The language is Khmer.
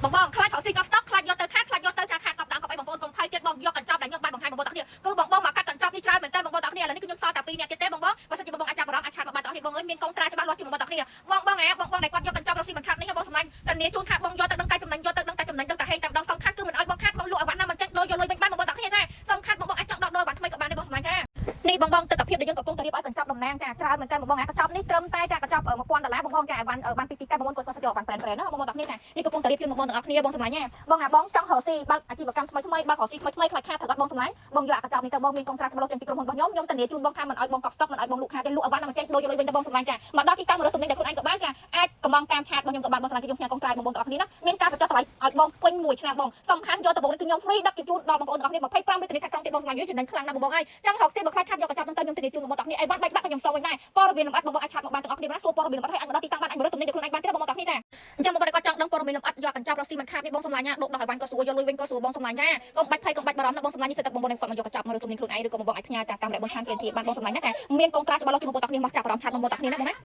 បងខ្លាចថតស៊ីកស្តុកខ្លាចយកទៅខាត់ខ្លាចយកទៅចាខាត់កប់ដាំកប់អីបងប្អូនកុំភ័យទៀតបងយកកញ្ចប់ដែលខ្ញុំបានបង្ហាញបងប្អូនទាំងគ្នាគឺបងមកកាត់កញ្ចប់នេះច្រើនមែនតើបងប្អូនទាំងគ្នាឥឡូវនេះគឺខ្ញុំសល់តែ2នាក់ទៀតទេបងបើសិនជាបងអាចចាប់អារម្មណ៍អាចឆាតមកបានទាំងគ្នាបងអើយមានកងត្រាច្បាស់លាស់ជាងបងទាំងគ្នាបងដែលគាត់យកកញ្ចប់រកស៊ីមិនខាត់នេះបងសម្លាញ់តានាជួនថាបងយកទៅដឹងតែចំណេញយកទៅដឹងតែចំណេញដឹងតែហេងតែម្ដងសំខាន់គឺមិនឲ្យបងខាត់បងលក់ឲ្យបានណាមិនចេញដូចយកលុយវិញបានបងប្អូនទាំងគ្នាចាសំខាន់បងអាចចង់ដកដល់បានថ្មីក៏បានដែរបងសម្លាញ់ចានេះបងទិដ្ឋភាពដែលយើងកំពុងតែរៀបឲ្យកញ្ចប់តំណាងចាច្រើនមែនតើបងកញ្ចប់នេះត្រឹមតែចាកញ្ចប់$1000បងចាបានពីកាត់បងគាត់គាត់យកបានប្រែនណាបងទាំងគ្នាចានេះកំពុងតែរៀបជូនបងទាំងអស់គ្នាបងសម្លាញ់បងចង់រកស៊ីបើកអាជីវកម្មថ្មីបើករកស៊ីថ្មីខ្លាចខាតត្រូវអត់បងសម្លាញ់បងយកកញ្ចប់នេះទៅបងមានកងត្រាច្បាស់លាស់ចេញពីក្រុមហ៊ុនរបស់ខ្ញុំធានាជូនបងថាមិនឲ្យបងកប់ស្តុកមិនឲ្យបងលក់ខាតទេលក់ឲ្យបានមិនចេញដូចយកលុយវិញទៅបងសម្លាញ់ចាមកដល់ទីតាំងរកទំនិញដែលខ្លួនឯងក៏បានចាអាចកំងតាមឆាតរបស់ខ្ញុំក៏បានបងសម្លាញ់ខ្ញុំផ្ញើកងត្រាបងទាំងអស់គ្នាណាមានការបញ្ចុះតម្លៃឲ្យបងពេញមួយឆ្នាំបងសំខាន់យកទៅបងនេះគឺខ្ញុំហ្វ្រីដឹកជញ្ជូនដល់បងប្អូនទាំងអស់គ្នា25វិធានីកាត់ចង់ទៀតបងសម្លាញ់យើងចំណេញខ្លាំងណាស់បងអើយចង់រកស៊ីបើខ្លាចខាតយកកញ្ចប់ទៅខ្ញុំធានាជូនបងទាំងអស់គ្នាឲ្យបានបែកបាក់ខ្ញុំសងវិញដែរព័ត៌មានលម្អិតបងអាចឆាតមកបានទាំងអស់គ្នាណាសួរព័ត៌មានលម្អិតឲ្យអាចមកដល់ទីតាំងបានអាចមករកទំនិញដែលខ្លួនឯងបានទៀតបងទាំងអស់គ្នាចាអញ្ចឹងបងគាត់ចង់ដឹងព័ត៌មានលម្អិតយកកញ្ចប់រកស៊ីមិនខាតនេះបងសម្លាញ់ណាដកដល់ឲ្យបានក៏សួរយកលុយវិញក៏សួរបងសម្លាញ់ចាកុំបាច់ភ័យកុំបាច់បារម្ភណាបងសម្លាញ់នេះសិតតែបងនឹងគាត់មកយកកញ្ចប់មករកទំនិញខ្លួនឯងឬក៏បងអាចផ្ញើតាមរយៈបងខាន TNT បានបងសម្លាញ់ណាចាមានកងត្រាច្បាស់លាស់ជូនបងទាំងអស់គ្នាមកចាប់អារម្មណ៍ឆាតបងទាំងអស់គ្នាណាបងណា